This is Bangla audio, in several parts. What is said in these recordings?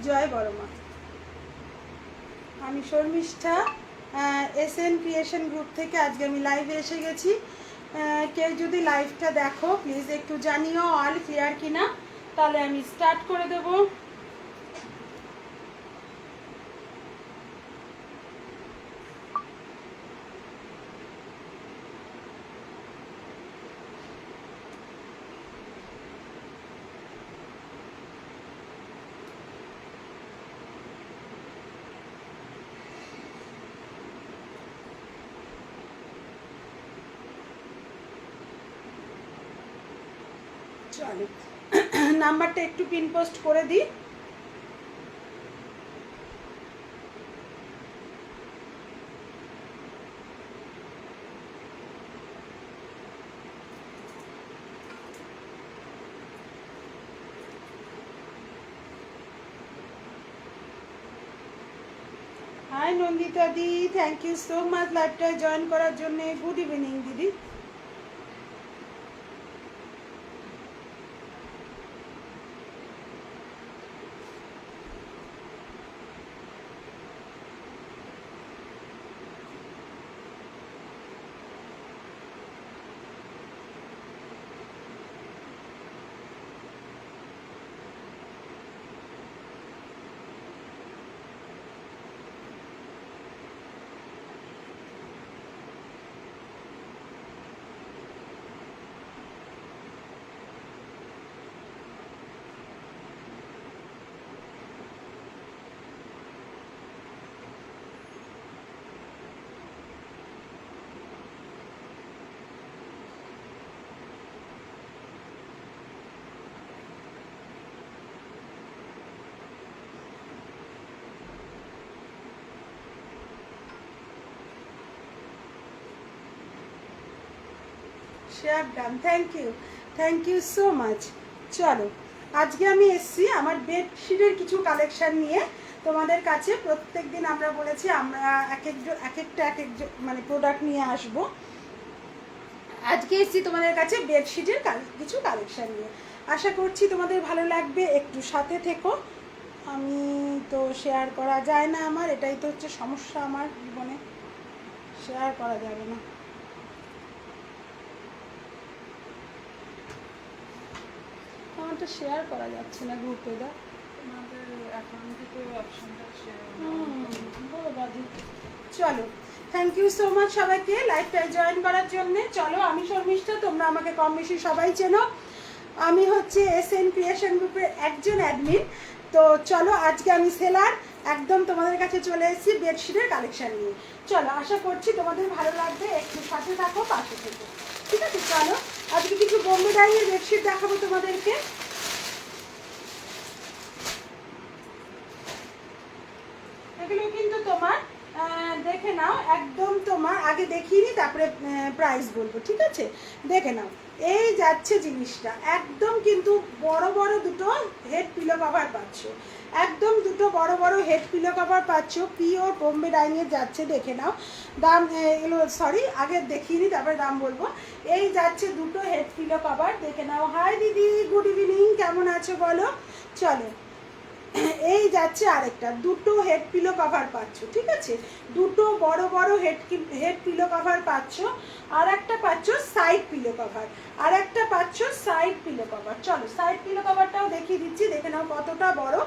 জয় বড়মা। আমি শর্মিষ্ঠা, SN ক্রিয়েশন গ্রুপ থেকে আজকে আমি লাইভে এসে গেছি। কেউ যদি লাইভটা দেখো প্লিজ একটু জানিও অল ক্লিয়ার কিনা, তাহলে আমি স্টার্ট করে দেবো। চলো নাম্বারটা একটু পিন পোস্ট করে দিই। Hi Nandita di, thank you so much লাইভটায় জয়েন করার জন্য। গুড ইভিনিং দিদি। Share done, thank you so much. চলো আজকে আমি এসছি আমার বেডশিটের কিছু কালেকশন নিয়ে তোমাদের কাছে। প্রত্যেক দিন আমরা বলেছি আমরা এক একটা মানে প্রোডাক্ট নিয়ে আসব। আজকে এসছি তোমাদের কাছে বেডশিটের কিছু কালেকশন নিয়ে। আশা করছি তোমাদের ভালো লাগবে, একটু সাথে থেকো। আমি তো শেয়ার করা যায় না, আমার এটাই তো হচ্ছে সমস্যা, আমার জীবনে শেয়ার করা যাবে না। আমারটা শেয়ার করা যাচ্ছে না গ্রুপে। দা চলো, থ্যাংক ইউ সো মাচ সবাইকে লাইভটায় জয়েন করার জন্য। চলো আমি শর্মিষ্ঠা, তোমরা আমাকে কম বেশি সবাই চেনো। আমি হচ্ছে SN ক্রিয়েশন গ্রুপের একজন অ্যাডমিন। তো চলো আজকে আমি সেলার একদম তোমাদের কাছে চলে এসেছি বেডশিটের কালেকশন নিয়ে। চলো আশা করছি তোমাদের ভালো লাগবে, একটু সাথে থাকো, পাশে থেকো, ঠিক আছে? চলো আজকে কিছু বোম্বে ডাইংয়ের বেডশিট দেখাবো তোমাদেরকে। এগুলো কিন্তু তোমার দেখে নাও, একদম তোমার আগে দেখিয়ে নি তারপরে প্রাইস বলবো, ঠিক আছে? দেখে নাও, এই যাচ্ছে জিনিসটা একদম কিন্তু বড় বড় দুটো হেড পিলো কভার পাচ্ছ, একদম দুটো বড় বড় হেড পিলো কভার পাচ্ছ, পিওর বোম্বে ডাইংয়ের যাচ্ছে। দেখে নাও দাম, এগুলো সরি আগে দেখিয়ে নি তারপরে দাম বলবো। এই যাচ্ছে দুটো হেড পিলো কভার, দেখে নাও। হাই দিদি, গুড ইভিনিং, কেমন আছো বলো? চলো এই যাচ্ছে আরেকটা, দুটো হেড পিলো কভার পাচ্ছ, ঠিক আছে? দুটো বড় বড় হেড পিলো কভার পাচ্ছ, আর একটা পাচ্ছ সাইড পিলো কভার, আর একটা পাচ্ছ সাইড পিলো কভার। চলো সাইড পিলো কভারটাও দেখিয়ে দিচ্ছি, দেখে নাও কতটা বড়।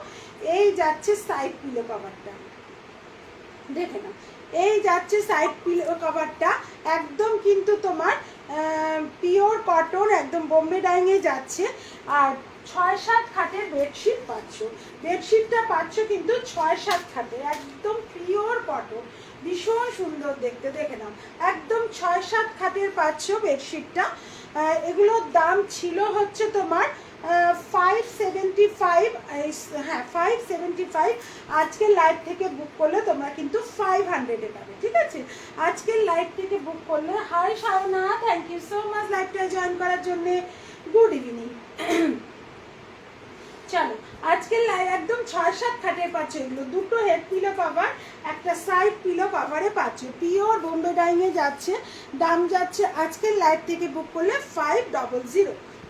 এই যাচ্ছে সাইড পিলো কভারটা, দেখে নাও। এই যাচ্ছে সাইড পিলো কভারটা, একদম কিন্তু তোমার পিওর কটন, একদম বোম্বে ডাইংয়ে যাচ্ছে। আর 6-7 খাটের বেডশিট পাচ্ছ, বেডশিটটা পাচ্ছ কিন্তু 6-7 খাটের, একদম পিওর কটন, ভীষণ সুন্দর দেখতে। দেখে নাও একদম 6-7 খাটের পাচ্ছ বেডশিটটা। এগুলোর দাম ছিল হচ্ছে তোমার 575, হ্যাঁ 575। আজকের লাইভ থেকে বুক করলে তোমরা কিন্তু 500-এ পাবে, ঠিক আছে? আজকের লাইভ থেকে বুক করলে। Hi Shaona, thank you so much লাইভটা জয়েন করার জন্যে। Good evening. চলো আজকের লাইভ একদম 6-7 খাটের পাচ্ছ, এগুলো দুটো হেড পিলো কভার, একটা সাইড পিলো কভারে পাচ্ছ, পিওর বোম্বে ডাইংয়ে যাচ্ছে। দাম যাচ্ছে আজকের লাইভ থেকে বুক করলে 500।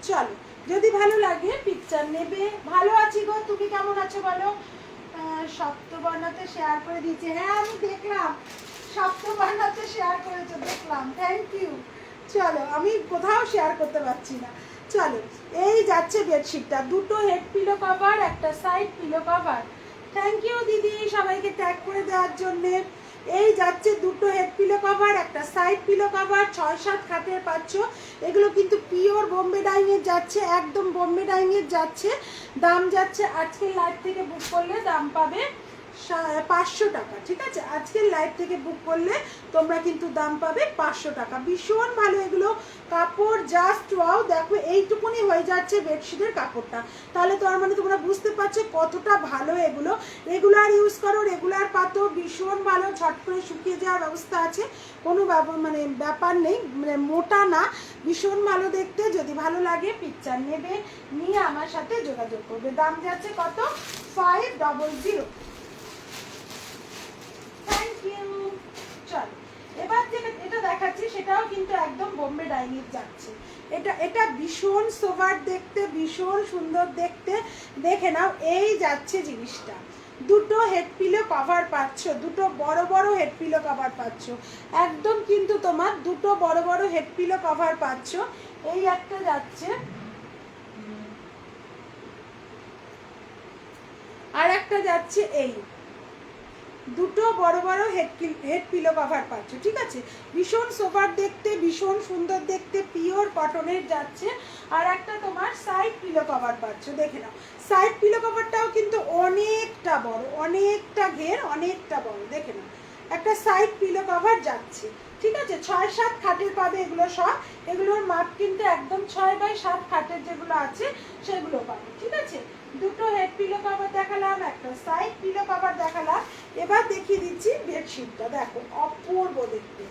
চলো যদি ভালো লাগে পিকচার নেবে। ভালো আছি গো, তুমি কেমন আছো বলো? সপ্তবর্ণাতে শেয়ার করে দিয়েছে। হ্যাঁ আমি দেখলাম সপ্তবর্ণাতে শেয়ার করেছো, দেখলাম, থ্যাংক ইউ। চলো আমি কোথাও শেয়ার করতে পারছি না। চলো এই যাচ্ছে বেডশিটটা, দুটো হেড পিলো কভার, একটা side pillow cover. Thank you দিদি সবাইকে ট্যাগ করে দেওয়ার জন্যে। এই যাচ্ছে দুটো হেড পিলো কভার, একটা সাইড পিলো কভার, 6-7 খাটের পাচ্ছ। এগুলো কিন্তু পিওর বোম্বে ডাইংয়ের যাচ্ছে, একদম বোম্বে ডাইংয়ের যাচ্ছে। দাম যাচ্ছে আজকের লাইভ থেকে বুক করলে দাম পাবে 500 টাকা, ঠিক আছে? আজকের লাইভ থেকে বুক করলে তোমরা কিন্তু দাম পাবে 500 টাকা। ভীষণ ভালো এগুলো, কাপড় জাস্ট ওয়াও। দেখো এইটুকুনি হয়ে যাচ্ছে বেডশিটের কাপড়টা, তাহলে তো মানে তোমরা বুঝতে পারছো কতটা ভালো এগুলো। রেগুলার ইউজ করো, রেগুলার পাতো, ভীষণ ভালো, ঝট করে শুকিয়ে যাওয়ার ব্যবস্থা আছে, কোনো মানে ব্যাপার নেই, মানে মোটা না, ভীষণ ভালো দেখতে। যদি ভালো লাগে পিকচার নেবে, নিয়ে আমার সাথে যোগাযোগ করবে। দাম যাচ্ছে কত? 500। Thank you. চলো এবার যেটা এটা দেখাচ্ছি সেটাও কিন্তু একদম বোম্বে ডাইংয়ের যাচ্ছে। এটা ভীষণ সোভার দেখতে, ভীষণ সুন্দর দেখতে। দেখে নাও এই যাচ্ছে জিনিসটা, দুটো হেড পিলো কভার পাচ্ছ, দুটো বড় বড় হেড পিলো কভার পাচ্ছ, একদম কিন্তু তোমার দুটো বড় বড় হেড পিলো কভার পাচ্ছ। এই একটা যাচ্ছে, আর একটা যাচ্ছে এই দুটো বড় বড় হেড পিলো কভার পাচ্ছ, ঠিক আছে? ভীষণ সোফার দেখতে, ভীষণ সুন্দর দেখতে, পিওর কটনের যাচ্ছে। আর একটা তোমার সাইড পিলো কভার পাচ্ছ, দেখে নাও সাইড পিলো কভারটাও কিন্তু অনেকটা বড়, অনেকটা ঘের, অনেকটা বড়, দেখে নাও একটা সাইড পিলো কভার যাচ্ছে, ঠিক আছে? 6-7 খাটের পাবে এগুলো সব। এগুলোর মাপ কিন্তু একদম 6x7 খাটের যেগুলো আছে সেগুলো পাবে, ঠিক আছে? দুটো হেড পিলো কভার দেখালাম, একটা সাইড পিলো কভার দেখালাম। এবার দেখিয়ে দিচ্ছি বেডশিটটা, দেখো অপূর্ব দেখতে।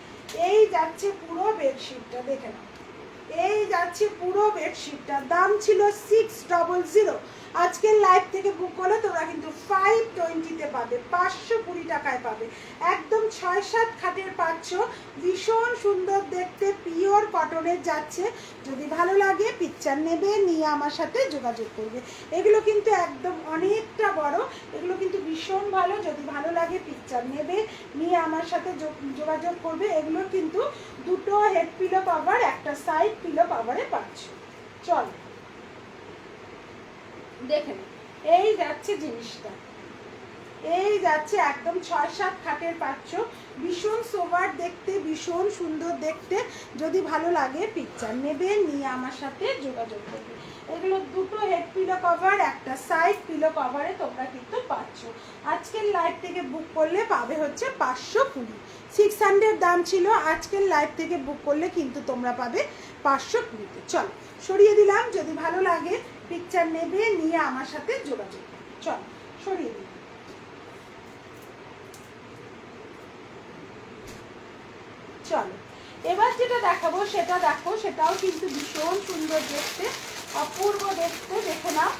এই যাচ্ছে পুরো বেডশিটটা, দেখে নাও এই যাচ্ছে পুরো বেডশিটটা। দাম ছিল 600। আজকের লাইভ থেকে বুক করলে তোমরা কিন্তু 520-তে পাবে, 520 টাকায় পাবে। একদম 6-7 খাটের পাচ্ছ, ভীষণ সুন্দর দেখতে, পিওর কটনের যাচ্ছে। যদি ভালো লাগে পিকচার নেবে, নিয়ে আমার সাথে যোগাযোগ করবে। এগুলো কিন্তু একদম অনেকটা বড়, এগুলো কিন্তু ভীষণ ভালো। যদি ভালো লাগে পিকচার নেবে, নিয়ে আমার সাথে যোগাযোগ করবে। এগুলো কিন্তু দুটো হেড পিলো কভার, একটা সাইড পিলো কভারে পাচ্ছ। চল দেখেন এই যাচ্ছে জিনিসটা, এই যাচ্ছে একদম 6-7 খাটের পাচ্ছ, ভীষণ সোভার দেখতে, ভীষণ সুন্দর দেখতে। যদি ভালো লাগে পিকচার নেবে, নিয়ে আমার সাথে যোগাযোগ করবে। এগুলো দুটো হেড পিলো কভার, একটা সাইড পিলো কভারে তোমরা কিন্তু পাচ্ছ। আজকের লাইভ থেকে বুক করলে পাবে হচ্ছে 520। 600 দাম ছিল, আজকের লাইভ থেকে বুক করলে কিন্তু তোমরা পাবে 520-তে। চল সরিয়ে দিলাম, যদি ভালো লাগে পিকচার নেবে, নিয়ে আমার সাথে যোগাযোগ করবে। চল সরিয়ে দিলাম। চলো এবার যেটা দেখাবো সেটা দেখো, সেটাও কিন্তু ভীষণ সুন্দর দেখতে, অপূর্ব দেখতে, দেখে নাও।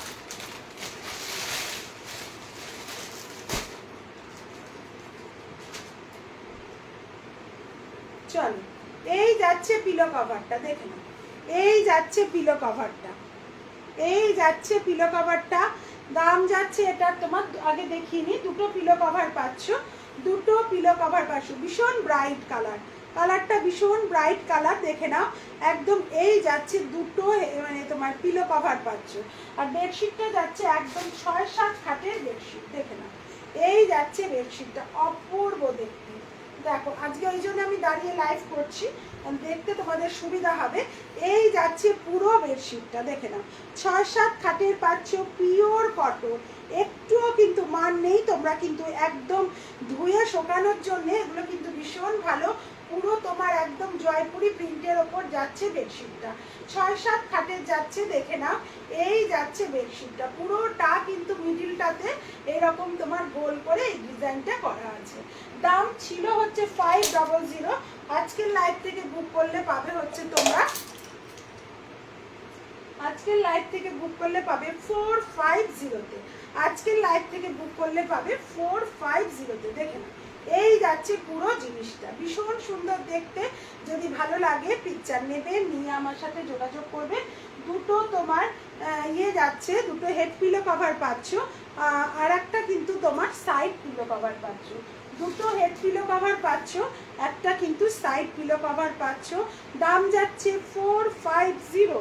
চলো এই যাচ্ছে পিলো কভারটা, দেখে নাও এই যাচ্ছে পিলো কভারটা, এই যাচ্ছে পিলো কভারটা। দাম যাচ্ছে এটা তোমার আগে দেখিনি, দুটো পিলো কভার পাচ্ছ, দুটো পিলো কভার পাচ্ছ, ভীষণ ব্রাইট কালার, কালারটা ভীষণ ব্রাইট কালার, দেখে নাও। একদম এই যাচ্ছে দুটো মানে তোমার পিলো কভার পাচ্ছ। আর বেডশিটটা যাচ্ছে একদম 6-7 খাটের বেডশিট, দেখে নাও এই যাচ্ছে বেডশিটটা, অপূর্ব দেখতে। দেখো আজকে ওই জন্য আমি দাঁড়িয়ে লাইভ করছি, দেখতে তোমাদের সুবিধা হবে। এই যাচ্ছে পুরো বেডশিটটা, দেখে নাও 6-7 খাটের পাচ্ছ, পিওর কটন, একটুও কিন্তু মান নেই। তোমরা কিন্তু একদম ধুয়ে শোকানোর জন্য এগুলো কিন্তু ভীষণ ভালো। পুরো তোমার একদম জয়পুরি প্রিন্টের ওপর যাচ্ছে বেডশিটটা, 6-7 খাটের যাচ্ছে, দেখে নাও এই যাচ্ছে বেডশিটটা। পুরোটা কিন্তু মিডিলটাতে এরকম তোমার গোল করে এই ডিজাইনটা করা আছে। দাম ছিল হচ্ছে 500। আজকের লাইভ থেকে বুক করলে পাবে হচ্ছে তোমরা, আজকের লাইভ থেকে বুক করলে পাবে 450-তে। আজকের লাইভ থেকে বুক করলে পাবে 450-তে, দেখে না এই যাচ্ছে পুরো জিনিসটা, ভীষণ সুন্দর দেখতে। যদি ভালো লাগে পিকচার নেবে, নিয়ে আমার সাথে যোগাযোগ করবে। দুটো তোমার ইয়ে যাচ্ছে, দুটো হেড পিলো কভার পাচ্ছ, আর একটা কিন্তু তোমার সাইড পিলো কভার পাচ্ছ, দুটো হেড পিলো কভার পাচ্ছ, একটা কিন্তু সাইড পিলো কভার পাচ্ছ। দাম যাচ্ছে 450।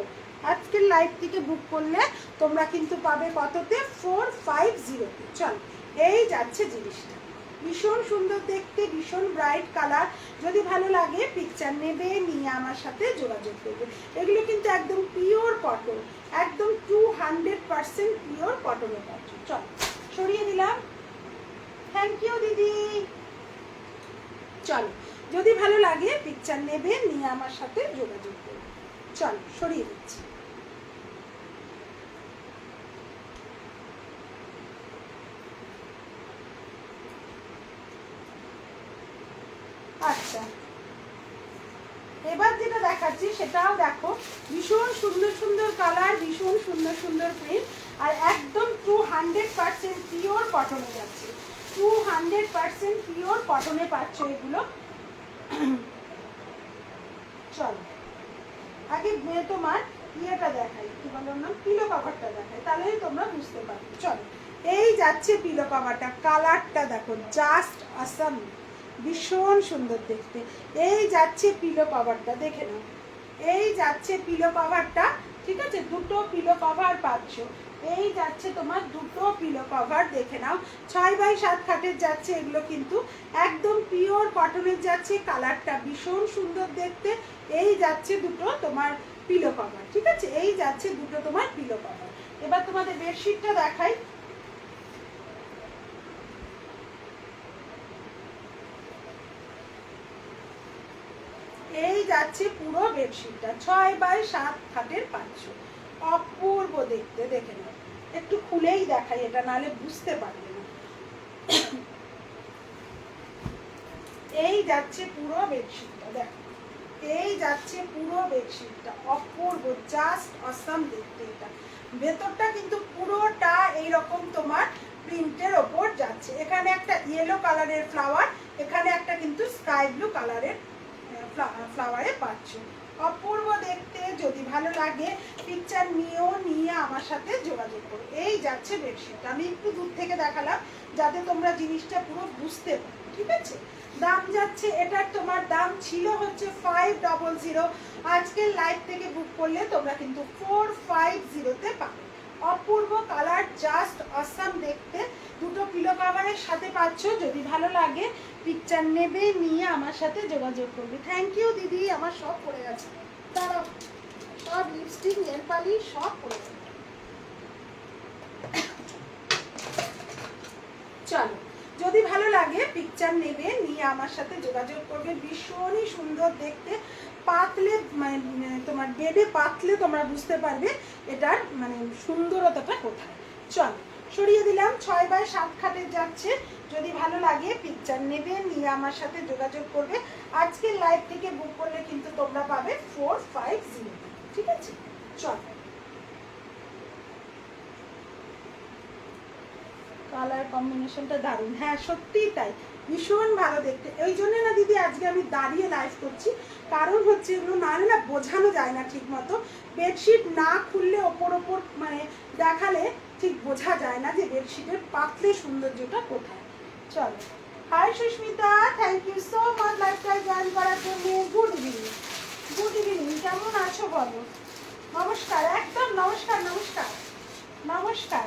আজকের লাইভ থেকে বুক করলে তোমরা কিন্তু পাবে কততে? 450-তে। চল, এই যাচ্ছে জিনিসটা, ভীষণ সুন্দর দেখতে, ভীষণ ব্রাইট কালার। যদি ভালো লাগে পিকচার নেবে, নিয়ে আমার সাথে যোগাযোগ করবে। এগুলো কিন্তু একদম পিওর কটন, একদম 200% পিওর কটনের পাচ্ছ। চল, সরিয়ে দিলাম। থ্যাংক ইউ দিদি। চলো, যদি ভালো লাগে পিকচার নেবে, নিয়ে আমার সাথে যোগাযোগ করবে। চল, সরিয়ে দিচ্ছি। আচ্ছা, এবার যেটা দেখাচ্ছি সেটাও দেখো, ভীষণ সুন্দর সুন্দর কালার, ভীষণ সুন্দর সুন্দর প্রিন্ট, আর একদম 200% পিওর কটনে যাচ্ছে। 200% পিওর কটনে পাচ্ছ এগুলো। চলো, আগে তোমার ইয়েটা দেখাই, কি বলো না, পিলো কভারটা দেখাই, তাহলেই তোমরা বুঝতে পারবে। চলো, এই যাচ্ছে পিলো কভারটা, কালারটা দেখো, জাস্ট অসাম, ভীষণ সুন্দর দেখতে। এই যাচ্ছে পিলো কভারটা, দেখে নাও, এই যাচ্ছে পিলো কভারটা, ঠিক আছে? দুটো পিলো কভার পাচ্ছ। এই যাচ্ছে তোমার দুটো পিলো কভার, দেখে নাও, 6x7 খাটের যাচ্ছে এগুলো, কিন্তু একদম পিওর কটনের যাচ্ছে, কালারটা ভীষণ সুন্দর দেখতে। এই যাচ্ছে দুটো তোমার পিলো কভার, ঠিক আছে? এই যাচ্ছে দুটো তোমার পিলো কভার। এবার তোমাদের বেডশিটটা দেখাই। এই যাচ্ছে পুরো বেডশিটটা, 6x7 খাটের পাচ্ছ, অপূর্ব দেখতে, দেখে নাও। একটু খুলেই দেখাই এটা, নাহলে বুঝতে পারবে না। এই যাচ্ছে পুরো বেডশিটটা, দেখো, এই যাচ্ছে পুরো বেডশিটটা, অপূর্ব, জাস্ট অসাম দেখতে। এটা ভেতরটা কিন্তু পুরোটা এইরকম তোমার প্রিন্টের ওপর যাচ্ছে। এখানে একটা ইয়েলো কালারের ফ্লাওয়ার, এখানে একটা কিন্তু স্কাই ব্লু কালারের ফ্লাওয়ারে পাচ্ছ, অপূর্ব দেখতে। যদি ভালো লাগে পিকচার নিয়েও, নিয়ে আমার সাথে যোগাযোগ করো। এই যাচ্ছে বেডশিট, আমি একটু দূর থেকে দেখালাম যাতে তোমরা জিনিসটা পুরো বুঝতে পারো, ঠিক আছে? দাম যাচ্ছে, এটার তোমার দাম ছিল হচ্ছে 500। আজকের লাইভ থেকে বুক করলে তোমরা কিন্তু 450-তে পাবে। অপূর্ব কালার, জাস্ট অসাম দেখতে, দুটো পিলো কভারের সাথে পাচ্ছ। যদি ভালো লাগে পিকচার নেবে, নিয়ে আমার সাথে যোগাযোগ করবে। থ্যাংক ইউ দিদি, আমার সব পড়ে গেছে, দাঁড়াও, সব লিপস্টিক, নেল পালিশ সব পড়ে গেছে। চলো, যদি ভালো লাগে পিকচার নেবে, নিয়ে আমার সাথে যোগাযোগ করবে। ভীষণই সুন্দর দেখতে, পাতলে মানে তোমার বেডে পাতলে তোমরা বুঝতে পারবে এটার মানে সুন্দরতাটা কোথায়। চল, সরিয়ে দিলাম। 6x7 খাটের যাচ্ছে, যদি ভালো লাগে পিকচার নেবে, নিয়ে আমার সাথে যোগাযোগ করবে। আজকের লাইভ থেকে বুক করলে কিন্তু তোমরা পাবে 450, ঠিক আছে? চল, কালার কম্বিনেশনটা দারুণ, হ্যাঁ সত্যিই তাই, ভীষণ ভালো দেখতে। এই জন্য না দিদি আজকে আমি দাঁড়িয়ে লাইভ করছি, কারণ হচ্ছে এগুলো না হলে না বোঝানো যায় না ঠিক মতো। বেডশিট না খুললে ওপর ওপর মানে দেখালে ঠিক বোঝা যায় না যে বেডশিটের পাতলে সৌন্দর্যটা কোথায়। চলো, hi Susmita, thank you so much লাইভটা জয়েন করার জন্য। গুড ইভিনিং, গুড ইভিনিং, কেমন আছো বলো? নমস্কার, একদম নমস্কার, নমস্কার, নমস্কার।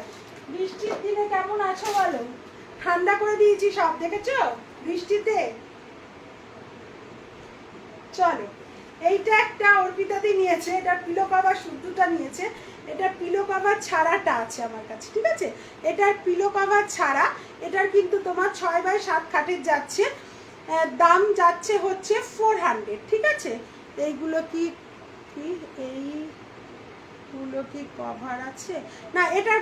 বৃষ্টির দিনে কেমন আছো বলো? ঠান্ডা করে দিয়েছি সব, দেখেছো বৃষ্টিতে। চলো, এইটা একটা অর্পিতাদি নিয়েছে, এটা পিলো কভার শুদ্ধটা নিয়েছে, এটা পিলো কভার ছাড়াটা আছে আমার কাছে, ঠিক আছে? এটার পিলো কভার ছাড়া, এটার কিন্তু তোমার 6x7 খাটের যাচ্ছে, দাম যাচ্ছে হচ্ছে 400, ঠিক আছে? এইগুলো কি এইগুলো কি কভার আছে? না, এটার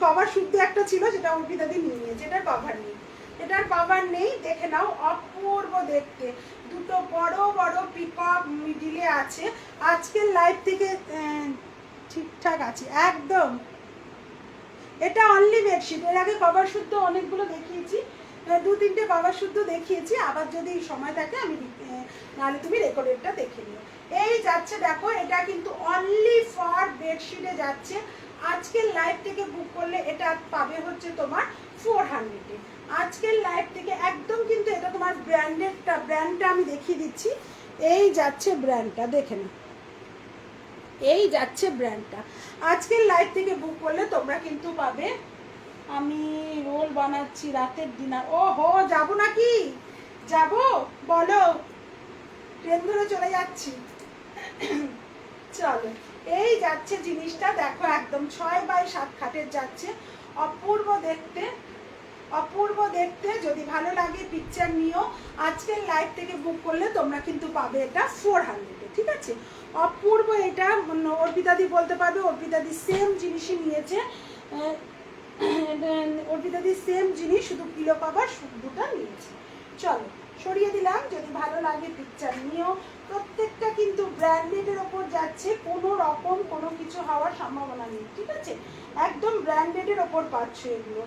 কভার শুদ্ধ একটা ছিল, যেটা অর্পিতাদি নিয়ে নিয়েছে, এটার কভার নেই, এটার কভার নেই, দেখে নাও, অপূর্ব দেখতে, দুটো বড় বড় পিকক মিডিলে আছে। আজকের লাইভ থেকে ঠিকঠাক আছে একদম। এটা অনলি বেডশিট, এর আগে কভার শুদ্ধ অনেকগুলো দেখিয়েছি, 2-3টে কভার শুদ্ধ দেখিয়েছি, আবার যদি সময় থাকে আমি, নাহলে তুমি রেকর্ডেডটা দেখে নিও। এই যাচ্ছে দেখো, এটা কিন্তু অনলি ফর বেডশিটে যাচ্ছে, আজকের লাইভ থেকে বুক করলে এটা পাবে হচ্ছে তোমার 400-এ। আজকের লাইভ থেকে একদম কিন্তু এটা তোমার ব্র্যান্ডটা আমি দেখিয়ে দিচ্ছি। এই যাচ্ছে ব্র্যান্ডটা, দেখে নাও, এই যাচ্ছে ব্র্যান্ডটা। আজকের লাইভ থেকে বুক করলে তোমরা কিন্তু পাবে। আমি রোল বানাচ্ছি, রাতের ডিনার। ও হো, যাবো নাকি? যাবো, বলো, ট্রেন ধরে চলে যাচ্ছি। চলো, এই যাচ্ছে জিনিসটা, দেখো একদম 6x7 খাটের যাচ্ছে, অপূর্ব দেখতে, অপূর্ব দেখতে। যদি ভালো লাগে পিকচার নিও। আজকের লাইভ থেকে বুক করলে তোমরা কিন্তু পাবে এটা 400-এ, ঠিক আছে? অপূর্ব এটা। অর্পিতাদি বলতে পারবে, অর্পিতাদি সেম জিনিসই নিয়েছে, অর্পিতাদি সেম জিনিস, শুধু পিলো কভার দুটো নিয়েছে। চলো, সরিয়ে দিলাম। যদি ভালো লাগে পিকচার নিও। প্রত্যেকটা কিন্তু ব্র্যান্ডেডের ওপর যাচ্ছে, কোনো রকম কোনো কিছু হওয়ার সম্ভাবনা নেই, ঠিক আছে? একদম ব্র্যান্ডেডের ওপর পাচ্ছ এগুলো।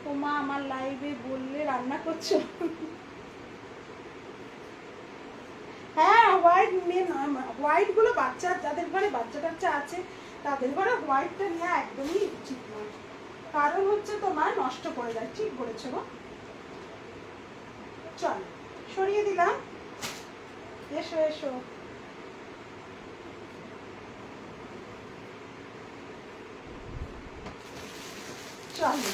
ও মা, আমার লাইভে বললে রান্না করছো? হ্যাঁ, হোয়াইট গুলো বাচ্চা, যাদের ঘরে বাচ্চা টাচ্চা আছে তাদের ঘরে হোয়াইটটা নেওয়া একদমই উচিত নয়, কারণ হচ্ছে তোমার নষ্ট করে যায়। ঠিক বলেছো গো। চল, সরিয়ে দিলাম। এসো এসো। চলো,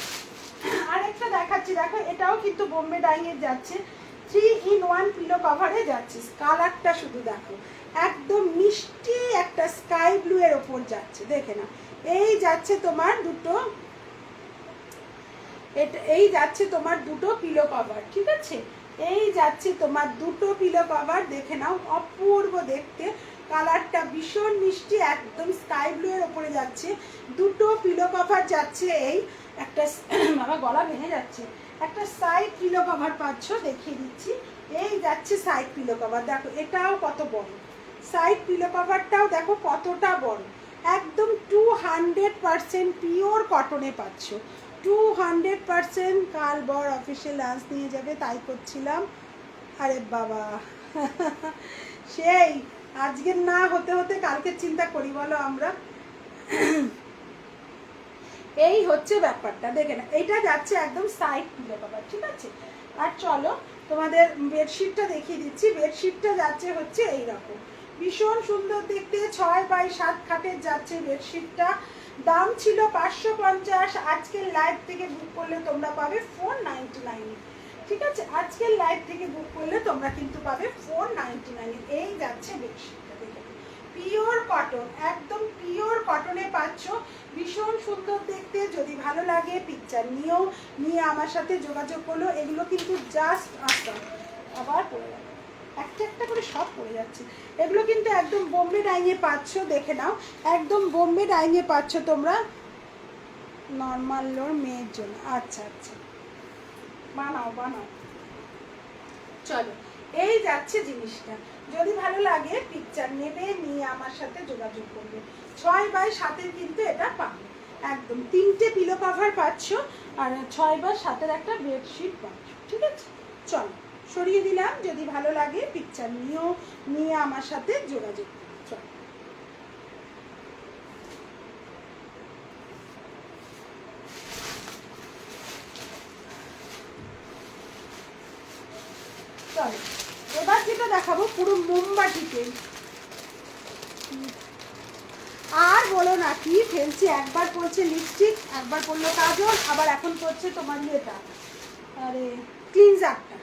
আরেকটা দেখাচ্ছি, দেখো এটাও কিন্তু বোম্বে ডাইংয়ের যাচ্ছে, 3-in-1 পিলো কভারে যাচ্ছে। কালারটা শুধু দেখো, একদম মিষ্টি একটা স্কাই ব্লু এর ওপর যাচ্ছে, দেখে না। এই যাচ্ছে তোমার দুটো, এই যাচ্ছে তোমার দুটো পিলো কভার, ঠিক আছে? এই যাচ্ছে তোমার দুটো পিলো কভার, দেখে নাও, অপূর্ব দেখতে। কালারটা ভীষণ মিষ্টি, একদম স্কাই ব্লু এর ওপরে যাচ্ছে। দুটো পিলো কভার যাচ্ছে। এই একটা বাবা, গলা ভেঙে যাচ্ছে। একটা সাইড পিলো কভার পাচ্ছ, দেখিয়ে দিচ্ছি। এই যাচ্ছে সাইড পিলো কভার, দেখো এটাও কত বড়। সাইড পিলো কভারটাও দেখো কতটা বড়। একদম 200% পিওর কটনে পাচ্ছ, 200%। কাল বর অফিসে লাঞ্চ নিয়ে যাবে, তাই করছিলাম। আরে বাবা, সেই আজকের না হতে হতে কালকে চিন্তা করি বলো আমরা। এই হচ্ছে ব্যাপারটা, দেখে না। এইটা যাচ্ছে একদম সাইড পিলো কভার, ঠিক আছে? আর চলো, তোমাদের বেডশিটটা দেখিয়ে দিচ্ছি। বেডশিটটা যাচ্ছে হচ্ছে এইরকম, ভীষণ সুন্দর দেখতে, 6x7 খাটের যাচ্ছে বেডশিটটা। দাম ছিল 550, আজকের লাইভ থেকে বুক করলে তোমরা পাবে 499, ঠিক আছে? আজকের লাইভ থেকে বুক করলে তোমরা কিন্তু পাবে 499। এই যাচ্ছে বেডশিটটা, দেখে পিওর কটন, একদম পিওর কটনে পাচ্ছ, ভীষণ সুন্দর দেখতে। যদি ভালো লাগে পিকচার নিও, নিয়ে আমার সাথে যোগাযোগ করলো। এগুলো কিন্তু জাস্ট আসাম, আবার পড়ে যাবে, একটা একটা করে সব পড়ে যাচ্ছে। এগুলো কিন্তু একদম বোম্বে ডাইংয়ে পাচ্ছ, দেখে নাও, একদম বোম্বে ডাইংয়ে পাচ্ছ তোমরা। নর্মাল লোর মেয়ের জন্য, আচ্ছা আচ্ছা, বানাও বানাও। চলো, এই যাচ্ছে জিনিসটা। যদি ভালো লাগে পিকচার নেবে, নিয়ে আমার সাথে যোগাযোগ করবে। 6x7 কিন্তু এটা পাবে, একদম 3টে পিলো কভার পাচ্ছ, আর 6x7 একটা বেডশিট পাচ্ছ, ঠিক আছে? চলো, সরিয়ে দিলাম। যদি ভালো লাগে পিকচার নিও, নিয়ে আমার সাথে যোগাযোগ করো। চলো, চলো, এবার যেটা দেখাবো পুরো মোমবাটিতে। আর বলো না, কি ফেলছি, একবার পড়ছে লিপস্টিক, একবার পড়লো কাজল, আবার এখন পড়ছে তোমার ইয়েটা, আরে ক্লিনজারটা,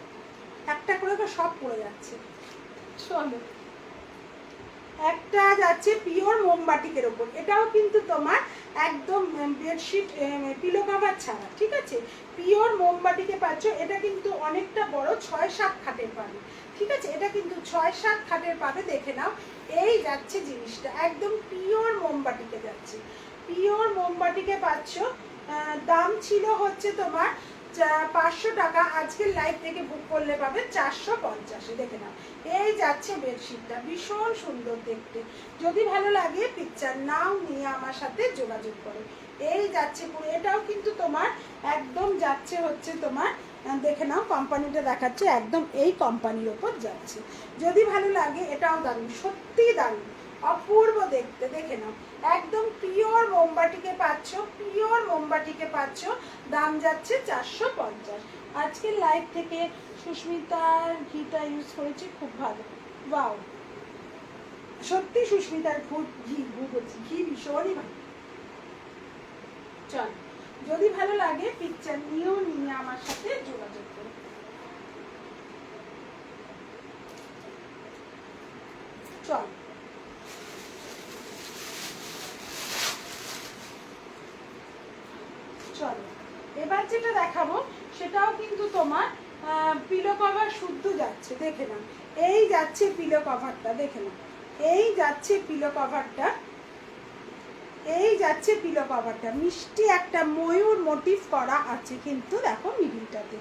একটা করে তো সব পড়ে যাচ্ছে। চলো, একটা যাচ্ছে পিওর মোমবাটিকের ওপর, এটাও কিন্তু তোমার একদম বেডশিট পিলো কভার ছাড়া, ঠিক আছে? পিওর মোমবাটিকে পাচ্ছ। এটা কিন্তু অনেকটা বড়, 6-7 খাটের পাবে, ঠিক আছে? এটা কিন্তু 6-7 খাটের পাবে, দেখে নাও। এই যাচ্ছে জিনিসটা, একদম পিওর মোমবাটিকে যাচ্ছে, পিওর মোমবাটিকে পাচ্ছ। দাম ছিল হচ্ছে তোমার 500 টাকা, আজকের লাইভ থেকে বুক করলে পাবে 450, দেখে নাও। এই যাচ্ছে বেডশিটটা, ভীষণ সুন্দর দেখতে। যদি ভালো লাগে পিকচার নাও, নিয়ে আমার সাথে যোগাযোগ করো। এই যাচ্ছে পুরো, এটাও কিন্তু তোমার একদম যাচ্ছে হচ্ছে তোমার, দেখে নাও, কোম্পানিটা দেখাচ্ছে একদম এই কোম্পানির ওপর যাচ্ছে। যদি ভালো লাগে, এটাও দারুণ, সত্যি দারুণ, অপূর্ব দেখতে, দেখে নাও। একদম পিওর মোমবাটিকে পাচ্ছ, পিওর মোমবাটিকে পাচ্ছ। দাম যাচ্ছে 450। আজকের লাইভ থেকে সুস্মিতার ঘিটা ইউজ করেছি, খুব ভালো। ওয়াও, সত্যি সুস্মিতার ঘি ভীষণই ভালো। চল, যদি ভালো লাগে পিকচার নিয়ে আমার সাথে যোগাযোগ করো। চল, চলো এবার যেটা দেখাবো সেটাও কিন্তু তোমার পিলো কভার শুদ্ধ যাচ্ছে, দেখে নাও। এই যাচ্ছে পিলো কভারটা, দেখে নাও। এই যাচ্ছে পিলো কভারটা, এই যাচ্ছে পিলো কভারটা। মিষ্টি একটা ময়ূর মোটিভ করা আছে কিন্তু, দেখো মিডিলটাতে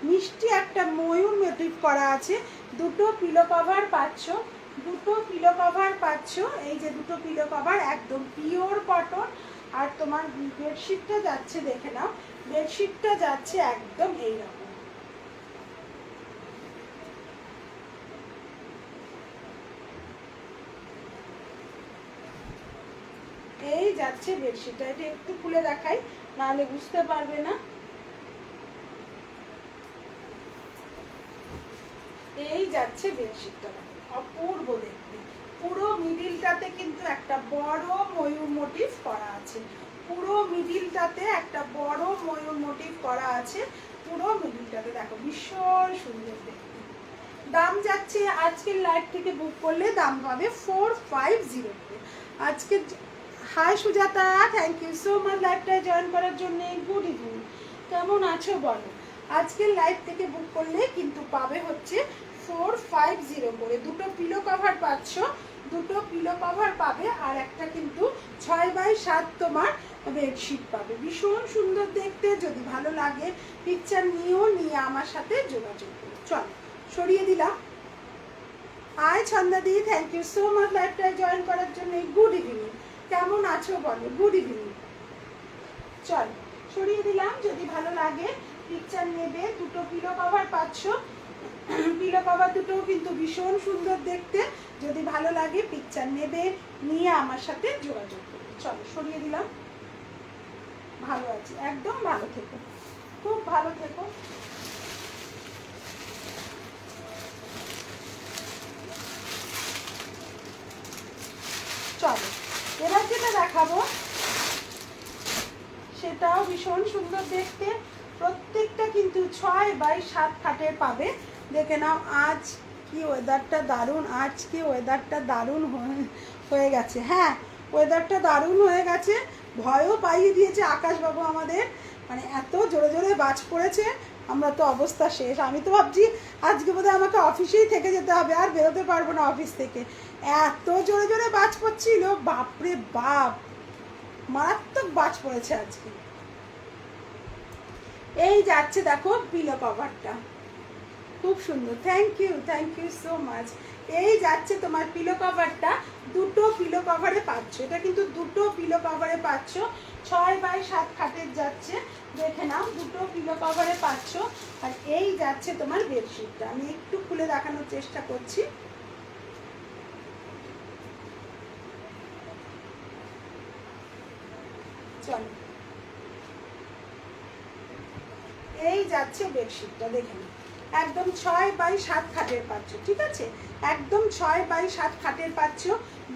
মিষ্টি একটা ময়ূর মোটিভ করা আছে। দুটো পিলো কভার পাচ্ছ, দুটো পিলো কভার পাচ্ছ। এই যে দুটো পিলো কভার একদম পিওর কটন। আর তোমার বেডশিটটা যাচ্ছে, দেখে নাও, বেডশিটটা যাচ্ছে একদম এইরকম। এই যাচ্ছে বেডশিটটা, এটা একটু খুলে দেখাই, নাহলে বুঝতে পারবে না। এই যাচ্ছে বেডশিটটা, অপূর্ব দেখতে। পুরো মিডিলটাতে কিন্তু একটা বড় ময়ূর মোটিভ করা আছে, পুরো মিডিলটাতে একটা বড় ময়ূর মোটিভ করা আছে, পুরো মিডিলটাতে দেখো ভীষণ সুন্দর দেখতে। দাম যাচ্ছে আজকের লাইভ থেকে বুক করলে দাম পাবে 450 করে। আজকে hi Sujata, thank you so much লাইভটায় জয়েন করার জন্য। গুড ইভিনিং, কেমন আছো বলো। আজকের লাইভ থেকে বুক করলে কিন্তু পাবে হচ্ছে 450 করে। দুটো পিলো কভার পাচ্ছ, দুটো পিলো কভার পাবে, আর একটা কিন্তু 6x7 তোমার বেডশিট পাবে। ভীষণ সুন্দর দেখতে, যদি ভালো লাগে পিকচার নিয়ে আমার সাথে যোগাযোগ করো। চলো সরিয়ে দিলাম। হাই ছন্দাদি, থ্যাংক ইউ সো মাচ লাইভটায় জয়েন করার জন্য। গুড ইভিনিং, কেমন আছো বলো। Good evening. চল সরিয়ে দিলাম, যদি ভালো লাগে পিকচার নেবে। দুটো পিলো কভার পাচ্ছ, পিলো কভার দুটোও কিন্তু ভীষণ সুন্দর দেখতে। যদি ভালো লাগে পিকচার নেবে, নিয়ে আমার সাথে যোগাযোগ করবে। চলো সরিয়ে দিলাম। ভালো আছি, একদম ভালো থেকো, খুব ভালো থেকো। চলো এবার যেটা দেখাবো সেটাও ভীষণ সুন্দর দেখতে। প্রত্যেকটা কিন্তু 6x7 খাটের পাবে। দেখে নাও, আজ কি ওয়েদারটা দারুণ, আজ কি ওয়েদারটা দারুণ হয়ে গেছে। হ্যাঁ, ওয়েদারটা দারুণ হয়ে গেছে, ভয়ও পাইয়ে দিয়েছে আকাশবাবু আমাদের। মানে এত জোরে জোরে বাজ পড়েছে, আমরা তো অবস্থা শেষ। আমি তো ভাবছি আজকে বোধহয় আমাকে অফিসেই থেকে যেতে হবে, আর বেরোতে পারবো না অফিস থেকে, এত জোরে জোরে বাজ পড়ছিল। বাপরে বাপ, মারাত্মক বাজ পড়েছে আজকে। এই যাচ্ছে দেখো পিলো কভারটা, খুব সুন্দর। Thank you so much. এই যাচ্ছে তোমার পিলো কভারটা, দুটো পিলো কভারে পাচ্ছ। এটা কিন্তু দুটো পিলো কভারে পাচ্ছ, 6x7 খাটের যাচ্ছে, দেখে নাও, দুটো পিলো কভারে পাচ্ছ। আর এই যাচ্ছে তোমার বেডশিটটা, আমি একটু খুলে দেখানোর চেষ্টা করছি। চলো এই যাচ্ছে বেডশিটটা, দেখে নাও, একদম 6x7 খাটের পাচ্ছ, ঠিক আছে, একদম 6x7 খাটের পাচ্ছ।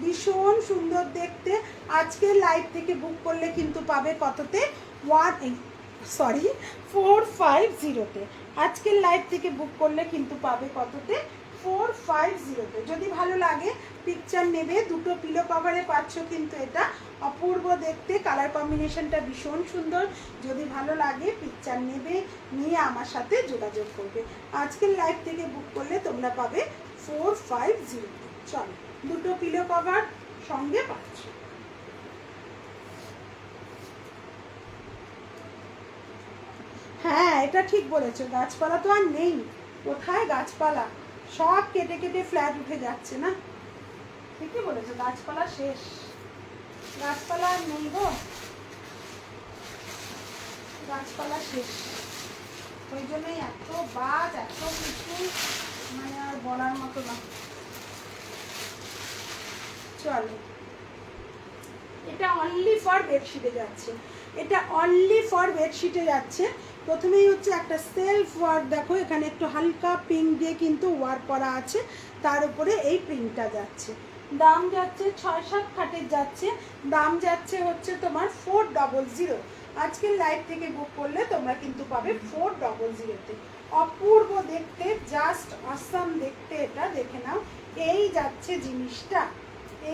ভীষণ সুন্দর দেখতে। আজকের লাইভ থেকে বুক করলে কিন্তু পাবে কততে, 450-তে। আজকের লাইভ থেকে বুক করলে কিন্তু পাবে কততে, 450-তে। যদি ভালো লাগে পিকচার নেবে। দুটো পিলো কভারে পাচ্ছ কিন্তু, এটা অপূর্ব দেখতে, কালার কম্বিনেশনটা ভীষণ সুন্দর। যদি ভালো লাগে পিকচার নেবে, নিয়ে আমার সাথে যোগাযোগ করবে। আজকের লাইভ থেকে বুক করলে তোমরা পাবে 450-তে। চলো, দুটো পিলো কভার সঙ্গে পাচ্ছ। হ্যাঁ, এটা ঠিক বলেছো, গাছপালা তো আর নেই। কোথায় গাছপালা, সব কেটে কেটে ফ্ল্যাট উঠে যাচ্ছে না। ঠিকই বলেছো, গাছপালা শেষ, গাছপালা আর নেই গো, গাছপালা শেষ। ওই জন্যই এত বাজ, এত কিছু, মানে আর বলার মতো না। চলো এটা অনলি ফর বেডশিটে যাচ্ছে, এটা অনলি ফর বেডশিটে যাচ্ছে। প্রথমেই হচ্ছে একটা সেলফ ওয়ার্ক, দেখো এখানে একটু হালকা পিঙ্ক দিয়ে কিন্তু ওয়ার্ক করা আছে, তার উপরে এই প্রিন্টটা যাচ্ছে। দাম যাচ্ছে 6-7 খাটের যাচ্ছে, দাম যাচ্ছে হচ্ছে তোমার 400। আজকের লাইভ থেকে বুক করলে তোমরা কিন্তু পাবে 400-তে। অপূর্ব দেখতে, জাস্ট আসাম দেখতে, এটা দেখে নাও। এই যাচ্ছে জিনিসটা,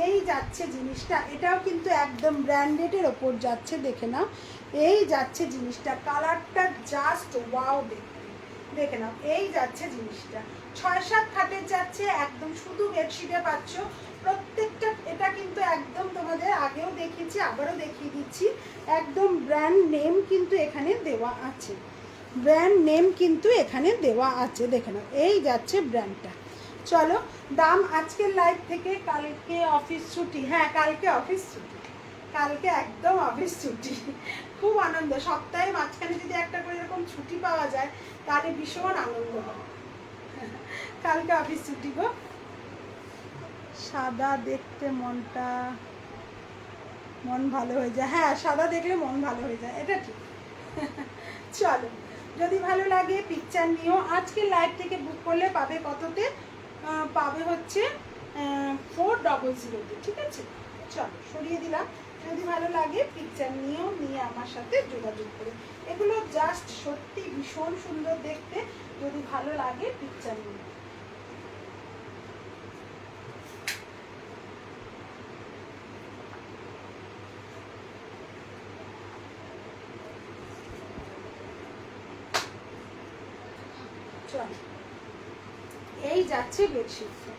এই যাচ্ছে জিনিসটা, এটাও কিন্তু একদম ব্র্যান্ডেডের ওপর যাচ্ছে, দেখে নাও। এই যাচ্ছে জিনিসটা, কালারটা জাস্ট ওয়াও দেখতে, দেখে নাও। এই যাচ্ছে জিনিসটা 6-7 খাটের যাচ্ছে, একদম শুধু বেডশিটে পাচ্ছ প্রত্যেকটা। এটা কিন্তু একদম তোমাদের আগেও দেখিয়েছি, আবারও দেখিয়ে দিচ্ছি, একদম ব্র্যান্ড নেম কিন্তু এখানে দেওয়া আছে, ব্র্যান্ড নেম কিন্তু এখানে দেওয়া আছে, দেখে নাও। এই যাচ্ছে ব্র্যান্ডটা। চলো, দাম আজকের লাইভ থেকে, কালকে অফিস ছুটি, হ্যাঁ কালকে অফিস ছুটি, কালকে একদম অফিস ছুটি। খুব আনন্দ, সপ্তাহে মাঝখানে যদি একটা করে এরকম ছুটি পাওয়া যায় তাহলে ভীষণ আনন্দ হয়। কালকে অফিস ছুটি গো। সাদা দেখতে মন ভালো হয়ে যায়, হ্যাঁ সাদা দেখলে মন ভালো হয়ে যায়, এটা ঠিক। চলো, যদি ভালো লাগে পিকচার নিও। আজকের লাইভ থেকে বুক করলে পাবে কততে? পাবে হচ্ছে 400-তে, ঠিক আছে। চলো সরিয়ে দিলাম। যদি ভালো লাগে পিকচার নিও, নিয়ে আমার সাথে যোগাযোগ করে। এগুলো জাস্ট সত্যি ভীষণ সুন্দর দেখতে, যদি ভালো লাগে পিকচার নিও। চলো, এই যাচ্ছে বেডশিটটা,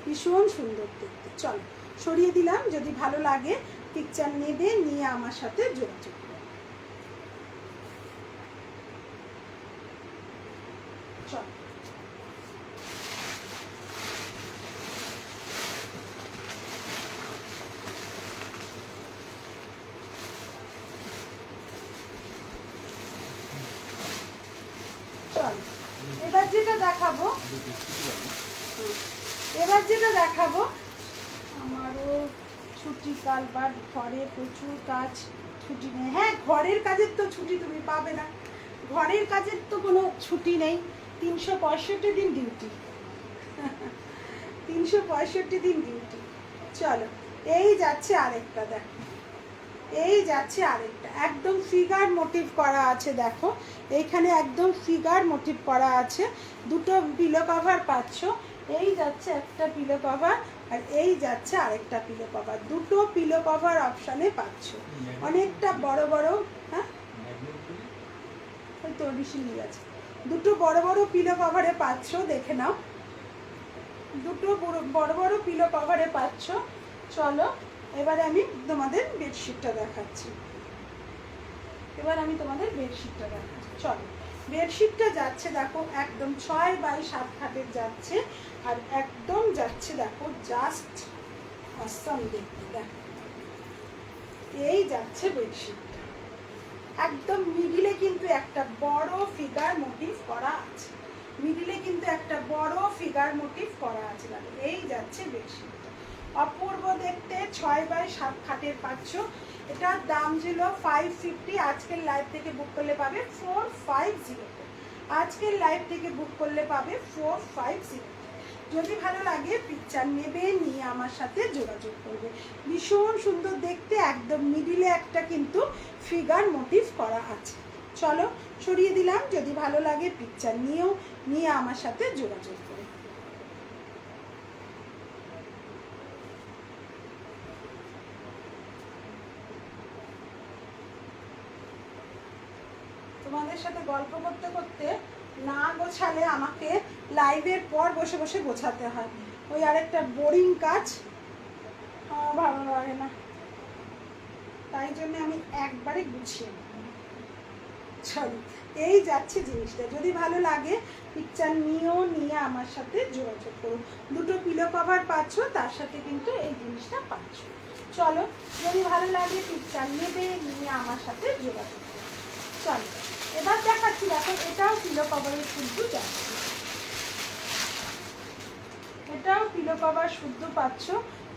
ভীষণ সুন্দর দেখতে। চলো সরিয়ে দিলাম, যদি ভালো লাগে পিকচার নেবে, নিয়ে আমার সাথে যোগাযোগ করো। চলো, চলো এবার যেটা দেখাবো, আমারও ছুটি কাল, বাট ঘরে প্রচুর কাজ, ছুটি নেই। হ্যাঁ ঘরের কাজের তো ছুটি তুমি পাবে না, ঘরের কাজের তো কোনো ছুটি নেই, 365 দিন ডিউটি। 365 দিন ডিউটি। চলো, এই যাচ্ছে আরেকটা, দেখো এই যাচ্ছে আরেকটা, একদম ফিগার মোটিভ করা আছে, দেখো এইখানে একদম ফিগার মোটিভ করা আছে। দুটো পিলো কভার পাচ্ছ, এই যাচ্ছে একটা পিলো কভার, আর এই যাচ্ছে আরেকটা পিলো কভার, দুটো পিলো কভার অপশানে পাচ্ছ। অনেকটা বড় বড়, হ্যাঁ তো বেশি নিয়ে আছে, দুটো বড় বড় পিলো কভারে পাচ্ছ, দেখে নাও, দুটো বড় বড় পিলো কভারে পাচ্ছ। চলো এবারে আমি তোমাদের বেডশিটটা দেখাচ্ছি, চলো বেডশিটটা যাচ্ছে, দেখো একদম 6x7 খাটের যাচ্ছে, আর একদম যাচ্ছে দেখো জাস্ট অসাম দেখতে, দেখো এই যাচ্ছে বেডশিটটা, একদম মিডিলে কিন্তু একটা বড় ফিগার মোটিভ করা আছে, মিডিলে কিন্তু একটা বড় ফিগার মোটিভ করা আছে, দেখো এই যাচ্ছে বেডশিটটা, অপূর্ব দেখতে। 6x7 খাটের পাচ্ছ, এটার দাম ছিল 550, আজকের লাইভ থেকে বুক করলে পাবে 450, আজকের লাইভ থেকে বুক করলে পাবে 450। যদি ভালো লাগে পিকচার নেবে, নিয়ে আমার সাথে যোগাযোগ করবে। ভীষণ সুন্দর দেখতে, একদম মিডিলে একটা কিন্তু ফিগার মোটিভ করা আছে। চলো সরিয়ে দিলাম, যদি ভালো লাগে পিকচার নিয়েও, নিয়ে আমার সাথে যোগাযোগ করবে। তোমাদের সাথে গল্প করতে করতে না গোছালে আমাকে লাইভের পর বসে বসে গোছাতে হয়, ওই আরেকটা বোরিং কাজ, আমার ভালো লাগে না, তাই জন্য আমি একবারে গুছিয়ে নিই। চলো এই যাচ্ছে জিনিসটা, যদি ভালো লাগে পিকচার নিয়েও, নিয়ে আমার সাথে যোগাযোগ করো। দুটো পিলো কভার পাচ্ছ, তার সাথে কিন্তু এই জিনিসটা পাচ্ছ। চলো যদি ভালো লাগে পিকচার নেবে, নিয়ে আমার সাথে যোগাযোগ করো। চলো এবার দেখাচ্ছি, দেখো এটাও পিলো কভারের শুদ্ধ যাচ্ছে, এটাও পিলো কভার শুদ্ধ পাচ্ছ,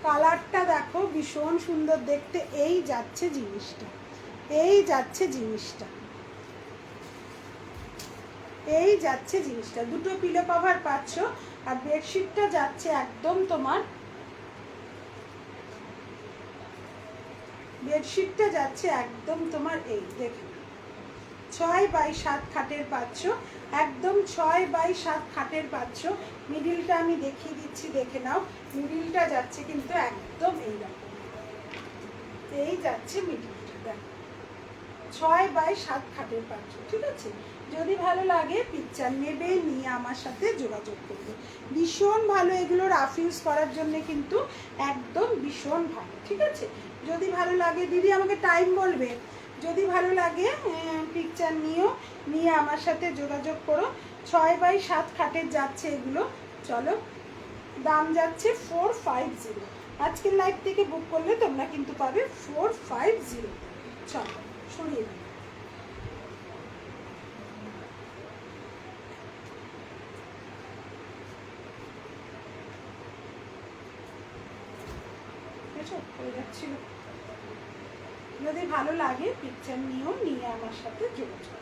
কালারটা দেখো ভীষণ সুন্দর দেখতে। এই যাচ্ছে জিনিসটা, এই যাচ্ছে জিনিসটা, এই যাচ্ছে জিনিসটা। দুটো পিলো কভার পাচ্ছ। আর বেডশিটটা যাচ্ছে একদম তোমার, বেডশিটটা যাচ্ছে একদম তোমার এই দেখে 6x7 খাটের পাচ্ছ, একদম 6x7 খাটের পাচ্ছ। মিডিলটা আমি দেখিয়ে দিচ্ছি, দেখে নাও। মিডিলটা যাচ্ছে কিন্তু একদম এইরকম, এই যাচ্ছে মিডিলটা দেখো, 6x7 খাটের পাচ্ছ, ঠিক আছে। যদি ভালো লাগে পিকচার নেবে, নিয়ে আমার সাথে যোগাযোগ করবে। ভীষণ ভালো, এগুলো রাফ ইউজ করার জন্য কিন্তু একদম ভীষণ ভালো, ঠিক আছে। যদি ভালো লাগে দিদি আমাকে টাইম বলবে, যদি ভালো লাগে পিকচার নিও, নিয়ে আমার সাথে যোগাযোগ করো। 6x7 খাটের যাচ্ছে এগুলো। চলো, দাম যাচ্ছে 450। আজকের লাইভ থেকে বুক করলে তোমরা কিন্তু পাবে 450। চলো সরিয়ে দিই। যদি ভালো লাগে পিকচার নিও, নিয়ে আমার সাথে যোগাযোগ।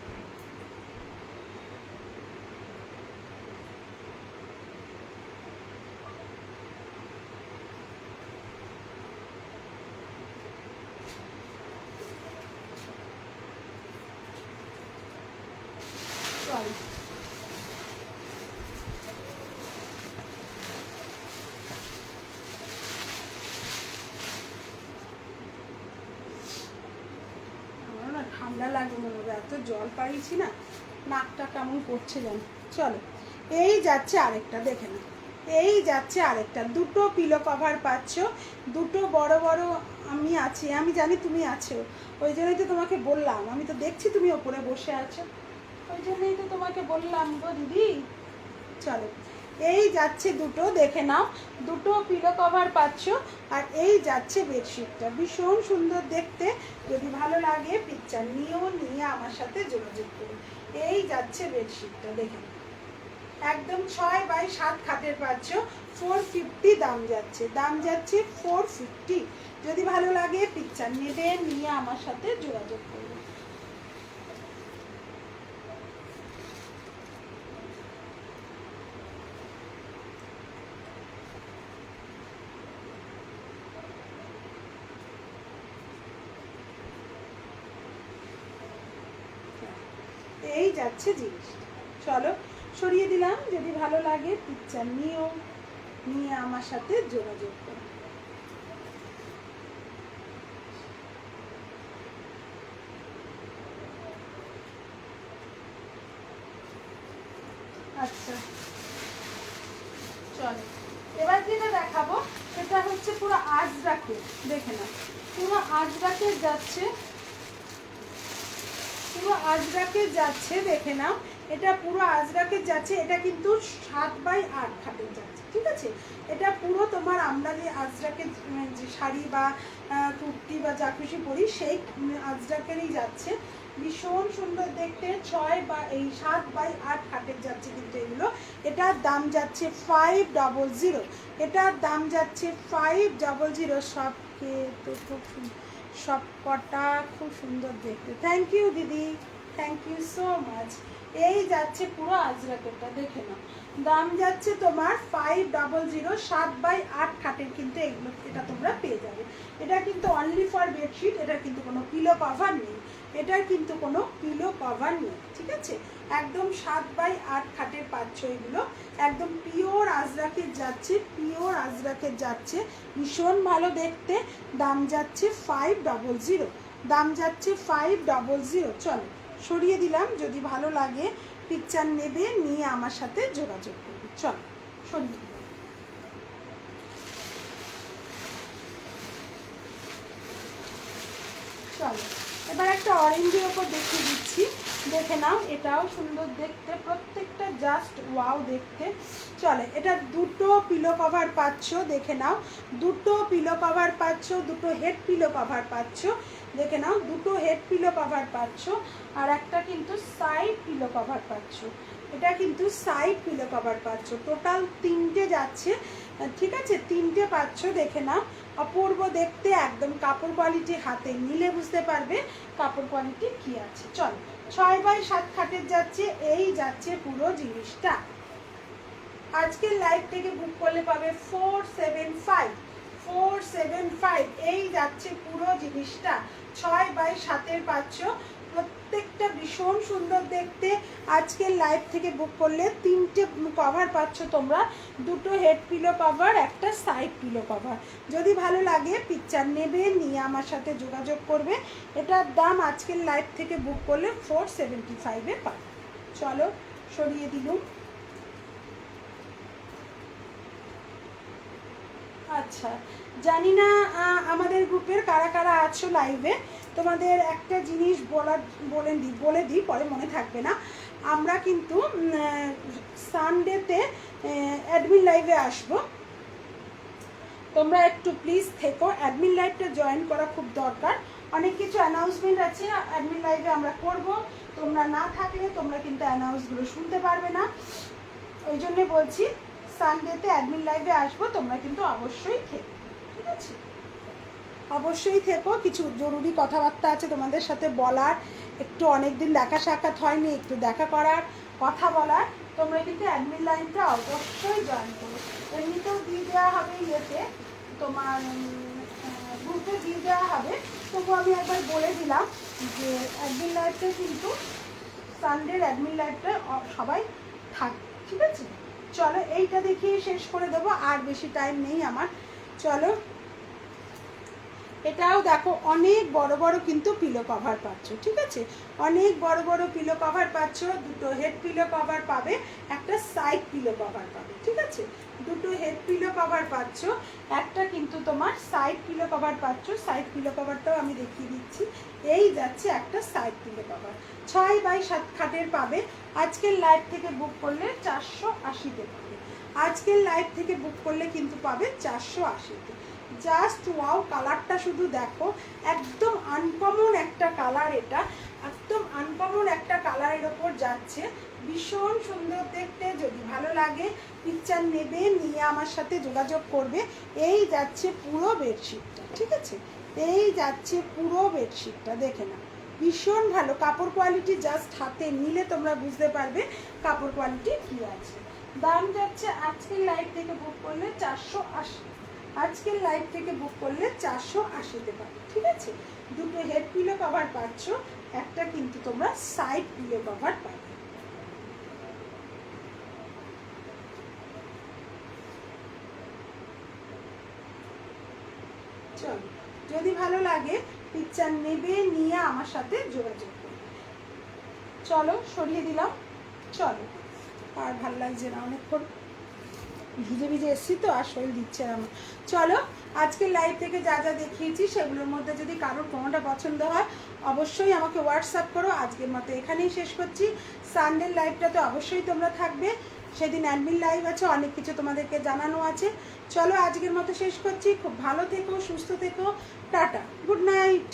ঠান্ডা লাগে মনে হবে, এত জল পাইছি না, নাকটা কেমন করছে জানো। চলো, এই যাচ্ছে আরেকটা, দেখে না, এই যাচ্ছে আরেকটা। দুটো পিলো কভার পাচ্ছ, দুটো বড় বড়। আমি আছি, আমি জানি তুমি আছো, ওই জন্যই তো তোমাকে বললাম। আমি তো দেখছি তুমি ওপরে বসে আছো, ওই জন্যই তো তোমাকে বললাম গো দিদি। চলো, এই যাচ্ছে দুটো, দেখে নাও। দুটো পিলো কভার পাচ্ছ। আর এই যাচ্ছে বেডশিটটা, ভীষণ সুন্দর দেখতে। যদি ভালো লাগে পিকচার নিও, নিয়ে আমার সাথে যোগাযোগ করুন। এই যাচ্ছে বেডশিটটা, দেখে নাও। একদম 6x7 খাটের পাচ্ছ। 450 দাম যাচ্ছে, দাম যাচ্ছে 450। যদি ভালো লাগে পিকচার নেবে, নিয়ে আমার সাথে যোগাযোগ করবে। এই যাচ্ছে জিনিস। চলো সরিয়ে দিলাম। যদি ভালো লাগে পিকচার নিও, নিয়ে আমার সাথে যোগাযোগ করো। আচ্ছা চলো, এবার যেটা দেখাবো সেটা হচ্ছে পুরো আজরাকে, দেখে না, পুরো আজরাকে যাচ্ছে, পুরো আজরাকে যাচ্ছে, দেখে নাও। এটা পুরো আজরাকে যাচ্ছে। এটা কিন্তু 7x8 খাটের যাচ্ছে, ঠিক আছে। এটা পুরো তোমার আমরা যে আজরাকের যে শাড়ি বা কুর্তি বা যা খুশি পরি সেই আজরাকেরই যাচ্ছে। ভীষণ সুন্দর দেখতে। 7x8 খাটের যাচ্ছে কিন্তু এগুলো। এটার দাম যাচ্ছে 500। এটার দাম যাচ্ছে 500। সবকে তো খুব সব কটা খুব সুন্দর দেখতে। থ্যাংক ইউ দিদি, থ্যাংক ইউ সো মাচ। এই যাচ্ছে পুরো আজরাকেরটা, দেখে নাও। দাম যাচ্ছে তোমার 500। 7x8 খাটের কিন্তু এগুলো, এটা তোমরা পেয়ে যাবে। এটা কিন্তু অনলি ফর বেডশিট, এটা কিন্তু কোনো পিলো কভার নেই, এটার কিন্তু কোনো পিলো কভার নেই, ঠিক আছে। একদম 7x8 খাটের পাচ্ছ এগুলো। একদম পিওর আজরাকের যাচ্ছে, পিওর আজরাকের যাচ্ছে। ভীষণ ভালো দেখতে। দাম যাচ্ছে 500। দাম যাচ্ছে 500। চলো সরিয়ে দিলাম। যদি ভালো লাগে পিকচার নেবে, নিয়ে আমার সাথে যোগাযোগ করবে। চলো সরিয়ে দিলাম। চলো এবার একটা অরেঞ্জের ওপর দেখিয়ে দিচ্ছি, দেখে নাও। এটাও সুন্দর দেখতে, প্রত্যেকটা জাস্ট ওয়াও দেখতে। চলে, এটা দুটো পিলো কভার পাচ্ছ, দেখে নাও। দুটো পিলো কভার পাচ্ছ, দুটো হেড পিলো কভার পাচ্ছ। দেখে নাও, দুটো হেড পিলো কভার পাচ্ছ, আর একটা কিন্তু সাইড পিলো কভার পাচ্ছ। এটা কিন্তু সাইড পিলো কভার পাচ্ছ, টোটাল 3টে যাচ্ছে, ঠিক আছে? 3টে পাচ্ছ, দেখে নাও, অপূর্ব দেখতে একদম। কাপড় কোয়ালিটি হাতে নিলে বুঝতে পারবে কাপড় কোয়ালিটি কি আছে। চল, 6x7 খাটের যাচ্ছে, এই যাচ্ছে পুরো জিনিসটা। আজকের লাইভ থেকে বুক করলে পাবে 475, এই যাচ্ছে পুরো জিনিসটা। 6x7 পাচ্ছ, প্রত্যেকটা ভীষণ সুন্দর দেখতে। আজকের লাইভ থেকে বুক করলে 3টে কভার পাচ্ছ তোমরা, দুটো হেড পিলো কভার, একটা সাইড পিলো কভার। যদি ভালো লাগে পিকচার নেবে, নিয়ে আমার সাথে যোগাযোগ করবে। এটার দাম আজকের লাইভ থেকে বুক করলে 475-এ পাবে। চলো সরিয়ে দিলুম। আচ্ছা, জানি না আমাদের গ্রুপের কারা কারা আছো লাইভে। তোমাদের একটা জিনিস বলে দিই, পরে মনে থাকবে না। আমরা কিন্তু সানডেতে অ্যাডমিন লাইভে আসব। তোমরা একটু প্লিজ থেকো, অ্যাডমিন লাইভটা জয়েন করা খুব দরকার। অনেক কিছু অ্যানাউন্সমেন্ট আছে অ্যাডমিন লাইভে আমরা করব। তোমরা না থাকলে তোমরা কিন্তু অ্যানাউন্সগুলো শুনতে পারবে না। ওই জন্যে বলছি সানডেতে অ্যাডমিন লাইভে আসবো, তোমরা কিন্তু অবশ্যই থেকো, ঠিক আছে? অবশ্যই থেকো, কিছু জরুরি কথাবার্তা আছে তোমাদের সাথে বলার, একটু অনেকদিন দেখা সাক্ষাৎ হয়নি, একটু দেখা করার, কথা বলার। তোমরা কিন্তু অ্যাডমিন লাইনটা অবশ্যই জয়েন করো। এমনিতেও দিয়ে দেওয়া হবে ইয়েতে, তোমার গ্রুপে দিয়ে দেওয়া হবে। তবু আমি একবার বলে দিলাম যে অ্যাডমিন লাইভটা কিন্তু সানডের অ্যাডমিন লাইভটা সবাই থাকবে, ঠিক আছে? চলো এইটা দেখিয়ে শেষ করে দেবো, আর বেশি টাইম নেই আমার। চলো, এটাও দেখো, অনেক বড় বড় কিন্তু পিলো কভার পাচ্ছ, ঠিক আছে? অনেক বড় বড় পিলো কভার পাচ্ছ, দুটো হেড পিলো কভার পাবে, একটা সাইড পিলো কভার পাবে, ঠিক আছে? দুটো হেড পিলো কভার পাচ্ছ, একটা কিন্তু তোমার সাইড পিলো কভার পাচ্ছ। সাইড পিলো কভারটাও আমি দেখিয়ে দিচ্ছি, এই যাচ্ছে একটা সাইড পিলো কভার। 6x7 খাটের পাবে। আজকের লাইভ থেকে বুক করলে 480-তে পাবে। আজকের লাইভ থেকে বুক করলে কিন্তু পাবে 480-তে। জাস্ট ওয়াও, কালারটা শুধু দেখো, একদম আনকমন একটা কালার। এটা একদম আনকমন একটা কালারের ওপর যাচ্ছে, ভীষণ সুন্দর দেখতে। যদি ভালো লাগে পিকচার নেবে, নিয়ে আমার সাথে যোগাযোগ করবে। এই যাচ্ছে পুরো বেডশিটটা, ঠিক আছে? এই যাচ্ছে পুরো বেডশিটটা, দেখে না, ভীষণ ভালো কাপড় কোয়ালিটি। জাস্ট হাতে নিলে তোমরা বুঝতে পারবে কাপড় কোয়ালিটি কী আছে। দাম যাচ্ছে আজকের লাইভ থেকে বুক করলে 480। আজকের লাইভ থেকে বুক করলে 480-তে পাবে, ঠিক আছে? দুটো হেড পিলো কভার পাচ্ছ, একটা কিন্তু তোমরা সাইড পিলো কভার পাবে। চলো, যদি ভালো লাগে পিকচার নেবে, নিয়ে আমার সাথে যোগাযোগ করবে। চলো সরিয়ে দিলাম। চলো, আর ভালো লাগছে না, অনেকক্ষণ ভিজে ভিজে এসছি তো, আর শরীর দিচ্ছে না আমার। চলো, আজকের লাইভ থেকে যা যা দেখিয়েছি সেগুলোর মধ্যে যদি কারোর কোনোটা পছন্দ হয় অবশ্যই আমাকে হোয়াটসঅ্যাপ করো। আজকের মতো এখানেই শেষ করছি। সানডের লাইভটাতে অবশ্যই তোমরা থাকবে, সেদিন অ্যাডমিন লাইভ আছে, অনেক কিছু তোমাদেরকে জানানো আছে। চলো আজকের মতো শেষ করছি। খুব ভালো থেকো, সুস্থ থেকো, টাটা, গুড নাইট।